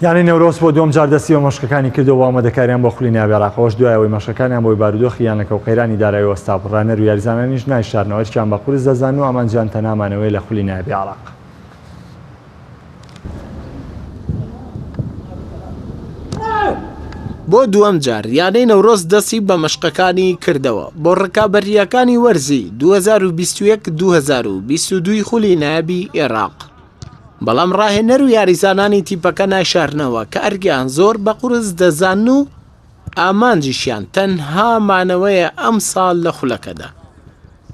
یانی نەورۆز بۆ دوم جار دەستی بە مەشقەکانی کردەوە ئامادەکاریان بۆ خولی ناوی عێراقەوەش دوایەوەی مەشقەکانیان بۆی بارودۆخی یانەکە و قەیرانی دارایی وەستا بڕانەر و یاریزانانیش نایشارنەوەیان بە قورس دەزان و ئەمانجیان تەنامانەوەی لە خولی ناوی عێراق. بۆ دووەم جار یانەی نەورۆز دەستی بە مەشقەکانی کردەوە بۆ ڕکابەریەکانی وەرزی 2021-2022 خولی ناوی عێراق. بەڵام ڕاهێنەر و یاریزانانی تیپەکە ناشارنەوە کە ئەرگیان زۆر بە قورس دەزان و ئامانجیشیان تەنها مانەوەیە ئەم ساڵ لە خولەکەدا.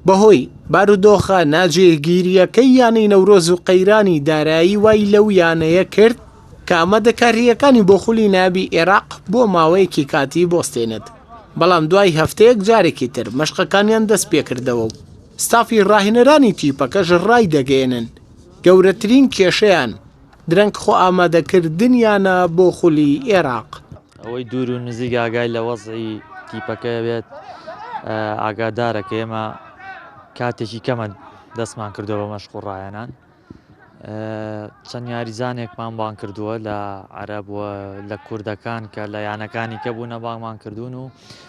بەهۆی بارودۆخە ناجێگیریەکەی یانەی نەورۆز و قەیرانی دارایی وای لەو یانەیە کرد کە ئامادەکاریەکانی بۆ خولی ناوی عێراق بۆ ماوەیەکی کاتی بۆستێنێت. بەڵام دوای هەفتەیەک جارێکی تر مەشقەکانیان دەست پێکردەوە و ستافی ڕاهێنەرانی تیپەکەش ڕای دەگەێنن گەورەترین کێشەیان درەنگ خۆ ئامادەکردنیانە بۆ خولی عێراق. ئەوەی دوور و نزیک ئاگای لە وەزعی تیپەکە بێت ئاگادارەکە ئێمە کاتێکی کەمە دەستمان کردەوە بە مەشق و ڕایەنان. چەند یاریزانێکمان بان کردووە لە عەرەبوە لە کوردەکان کە لە یانەکانی کە بوونە بانگمان کردوون و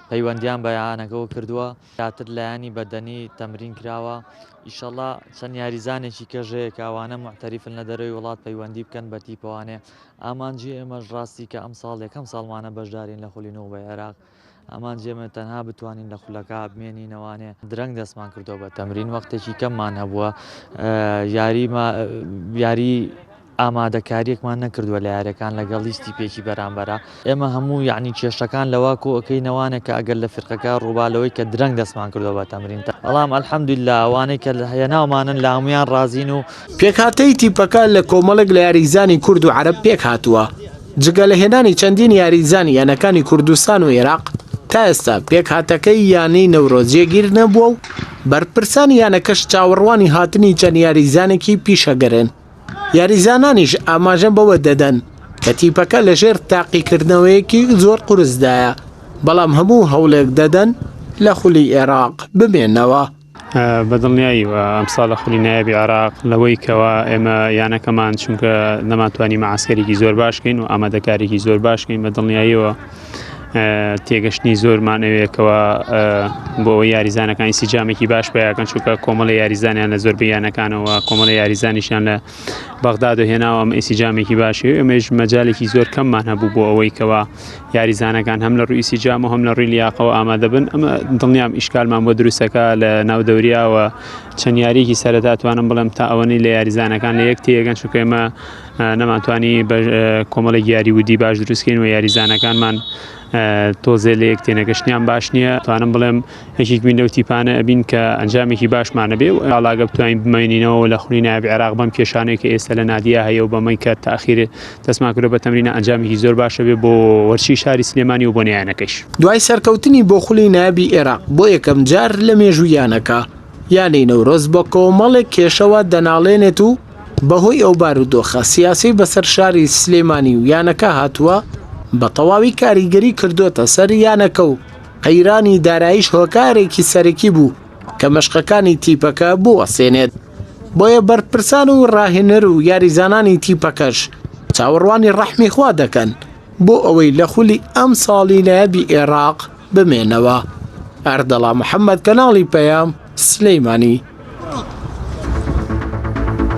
پەیوەندیان بە یانەکەەوە کردووە یاتر لایانی بەدەنی تەمرین کراوە. ئیشەڵا چەند یاریزانێکی کەژەیە کاوانە معتەریفن لە دەرەوەی وڵات پەیوەندی بکەن بە تیپەوانێ. ئامانجی ئێمەش ڕاستی کە ئەم ساڵ یەکەم ساڵمانە بەشدارین لە خولینەوە بە عێراق. ئامانجێمە تەنها بتوانین لە خولەکە بمێنینەوانێ درەنگ دەستمان کردەوە بە تەمرین وەختێکی کەممان هەبووە یاری ئامادەکاریەکمان نەکردووە لە یاریەکان لەگەڵ لیستی پێکی بەرامبەرە. ئێمە هەموو یعنی کێشەکان لەوا کۆکەینەوانە کە ئەگەر لە فرقەکە ڕووبالەوەی کە درەنگ دەستمان کردەوە بە تەمرین. بەڵام ئەلحەمدولیلا ئەوانەی کە هەیە ناومانن لە هەمویان ڕازین و پێکهاتەی تیپەکە لە کۆمەڵێک لە یاریزانی کورد و عەرەب پێک هاتووە. جگە لە هێنانی چەندین یاریزانی یانەکانی کوردستان و عێراق تا ئێستا پێکهاتەکەی یانەی نەورۆز جێگیر نەبووە و بەرپرسانی یانەکەش چاوەڕوانی هاتنی چەند یاریزانێکی پیشەگەرن. یاریزانانیش ئاماژە بەوە دەدەن کە تیپەکە لەژێر تاقیکردنەوەیەکی زۆر قورسدایە بەڵام هەموو هەوڵێک دەدەن لە خولی عێراق بمێنەوە. بەدڵنیایی ئەم ساڵ لە خولی نایبی عێراق لەوەی کەوا ئێمە یانەکەمان چونکە نەماتوانی مەعسکەرێکی زۆر باشکەین و ئامادەکارێکی زۆر باشکەین بەدڵنیاییەوە تێگەشتنی زۆرمانەوەیەکەوە بۆ یاریزانەکانی سیجامێکی باش پیاکەن چونکە کۆمەڵی یاریزانیان لە زۆر یانەکانەوە کۆمەڵی یاریزانیشیان لە بەغداد و هێناوە ئەم ئیسیجامێکی باشی ئەمەش مەجالێکی زۆر کەممان هەبوو بۆ ئەوەی کەوا یاریزانەکان هەم لە ڕووی سیجام و هەم لە ڕووی لیاقەوە ئامادە بن. ئەمە دڵنیام ئیشکالمان بۆ دروستەکە لە ناودەوریاوە چەند یاریکی سەرەتاتوانم بڵێم تا ئەوەنی لە یاریزانەکان لە یەک تێگەن چونکە ئێمە نەماتوانی کۆمەڵێک یاری ودی باش دروستکەین و یاریزانەکانمان تۆزێ لە یەک تێنەگەشتیان باش نییە. توانم بڵێم یەکێک بین لەو تیپانە ئەبین کە ئەنجامێکی باشمانە بێ و ئاڵاگە بتوانین بمێنینەوە لە خولی ناوی عێراق بەم کێشانەیە کە ئێستا لە نادیا هەیە و بەمەی کە تاخیر دەستمان کردو بە تەمرینە ئەنجامێکی زۆر باشە بێ بۆ وەرچی شاری سلێمانی و بۆ نەیانەکەش. دوای سەرکەوتنی بۆ خولی ناوی عێراق بۆ یەکەم جار لە مێژوویانەکە یانەی نەورۆز بە کۆمەڵێک کێشەوە دەناڵێنێت و بەهۆی ئەو بارودۆخە سیاسی بەسەر شاری سلێمانی و یانەکە هاتووە بە تەواوی کاریگەری کردوتە سەر یانەکە و قەیرانی داراییش هۆکارێکی سەرەکی بوو کە مەشقەکانی تیپەکە بوەسێنێت. بۆیە بەرپرسان و ڕاهێنەر و یاریزانانی تیپەکەش چاوەڕوانی ڕەحمی خوا دەکەن بۆ ئەوەی لە خولی ئەم ساڵی نایبی عێراق بمێنەوە. ئەردەڵا محەممەد کەناڵی پەیام سلەیمانی.